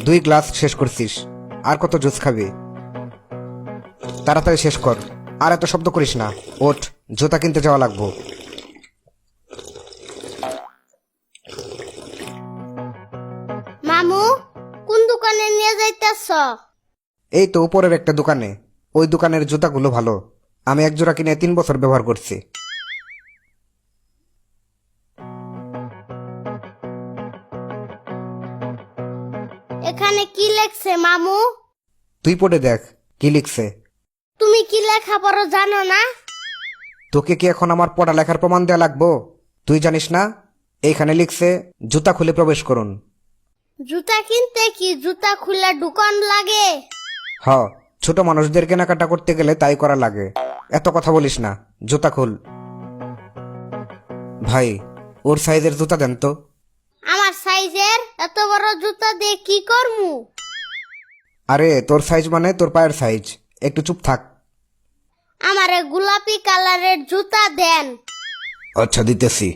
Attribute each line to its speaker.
Speaker 1: 2 glass শেষ করছিস, আর কত জুস খাবি? তাড়াতাড়ি শেষ কর, আর এত শব্দ করিস না। ওঠ, জুতা কিনতে যাওয়া লাগবো।
Speaker 2: মামু, কোন দোকানে নিয়ে যাইতাছ?
Speaker 1: এই তো উপরের একটা দোকানে। ওই দোকানের জুতাগুলো ভালো। আমি এক জোড়া কিনে 3 বছর ব্যবহার করছি।
Speaker 2: এখানে কি লেখছে মামু?
Speaker 1: তুই পড়ে দেখ কি লিখছে।
Speaker 2: তুমি কি লেখা পড়ো জানো না?
Speaker 1: তোকে কি এখন আমার পড়ালেখার প্রমাণ দেয়া লাগবো? তুই জানিস না এইখানে লিখছে জুতা খুলে প্রবেশ করুন।
Speaker 2: জুতা কিনতে কি জুতা খুলে ঢুকান লাগে?
Speaker 1: হ, ছোট মানুষদের কেনাকাটা করতে গেলে তাই করা লাগে। এত কথা বলিস না, জুতা খুল। ভাই, ওর সাইজের জুতা দেন তো।
Speaker 2: আমার সাইজের এত বড় জুতা দিয়ে কি করমু?
Speaker 1: আরে তোর সাইজ মানে তোর পায়ের সাইজ। একটু চুপ থাক।
Speaker 2: আমারে গোলাপি কালারের জুতা দেন।
Speaker 1: আচ্ছা, দিতেছি।